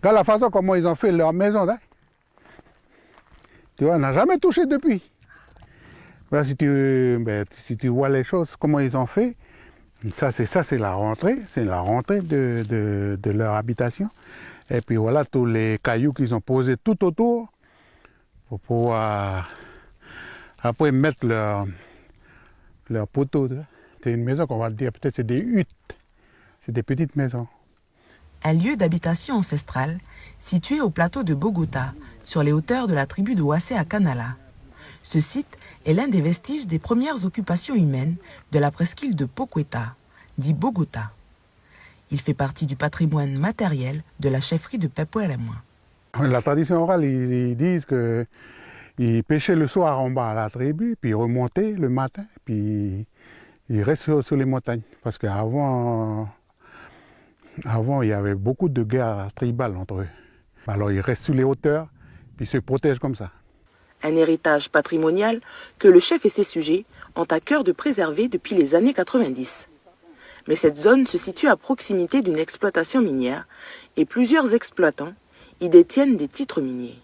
Regarde la façon comment ils ont fait leur maison là. Tu vois, on n'a jamais touché depuis. Ben, si tu vois les choses, comment ils ont fait, ça c'est la rentrée, de leur habitation. Et puis voilà tous les cailloux qu'ils ont posés tout autour pour pouvoir après mettre leur poteau. C'est une maison qu'on va dire, peut-être c'est des huttes, c'est des petites maisons. Un lieu d'habitation ancestrale situé au plateau de Bogota, sur les hauteurs de la tribu de Wassé à Canala. Ce site est l'un des vestiges des premières occupations humaines de la presqu'île de Poqueta, dit Bogota. Il fait partie du patrimoine matériel de la chefferie de Pepuelemo. La tradition orale, ils disent qu'ils pêchaient le soir en bas à la tribu, puis ils remontaient le matin, puis ils restent sur les montagnes. Parce qu'avant, il y avait beaucoup de guerres tribales entre eux. Alors ils restent sur les hauteurs, puis se protègent comme ça. Un héritage patrimonial que le chef et ses sujets ont à cœur de préserver depuis les années 90. Mais cette zone se situe à proximité d'une exploitation minière et plusieurs exploitants y détiennent des titres miniers.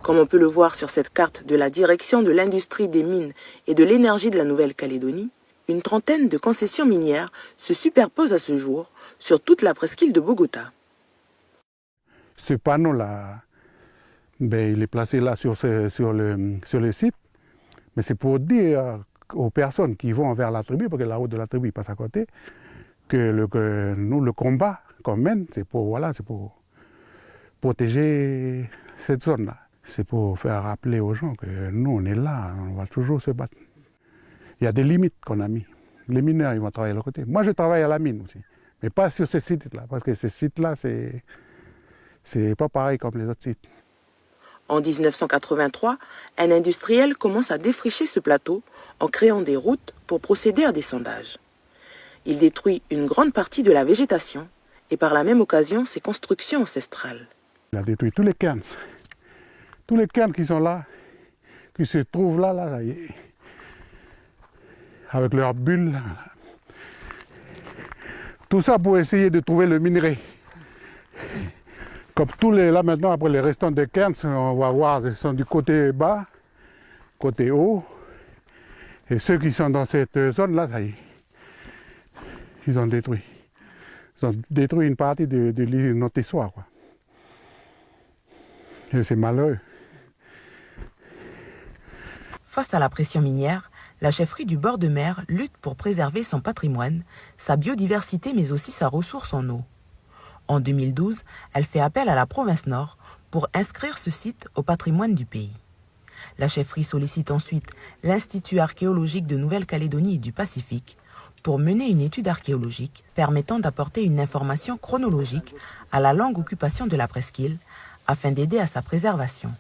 Comme on peut le voir sur cette carte de la direction de l'industrie des mines et de l'énergie de la Nouvelle-Calédonie, une trentaine de concessions minières se superposent à ce jour sur toute la presqu'île de Bogota. Ce panneau-là, il est placé là sur le site, mais c'est pour dire aux personnes qui vont vers la tribu, parce que la route de la tribu passe à côté, que nous, le combat qu'on mène, c'est pour protéger cette zone-là. C'est pour faire rappeler aux gens que nous, on est là, on va toujours se battre. Il y a des limites qu'on a mis. Les mineurs, ils vont travailler de l'autre côté. Moi, je travaille à la mine aussi, mais pas sur ce site-là, parce que ce site-là, c'est pas pareil comme les autres sites. En 1983, un industriel commence à défricher ce plateau en créant des routes pour procéder à des sondages. Il détruit une grande partie de la végétation et par la même occasion ses constructions ancestrales. Il a détruit tous les cairns. Tous les cairns qui sont là, qui se trouvent là, avec leurs bulles. Là. Tout ça pour essayer de trouver le minerai. Comme tous les, là maintenant, après les restants des cairns, on va voir, ils sont du côté bas, côté haut. Et ceux qui sont dans cette zone-là, ça y est, ils ont détruit. Ils ont détruit une partie de notre histoire. Quoi. Et c'est malheureux. Face à la pression minière, la chefferie du bord de mer lutte pour préserver son patrimoine, sa biodiversité mais aussi sa ressource en eau. En 2012, elle fait appel à la province Nord pour inscrire ce site au patrimoine du pays. La chefferie sollicite ensuite l'Institut archéologique de Nouvelle-Calédonie et du Pacifique pour mener une étude archéologique permettant d'apporter une information chronologique à la longue occupation de la presqu'île afin d'aider à sa préservation.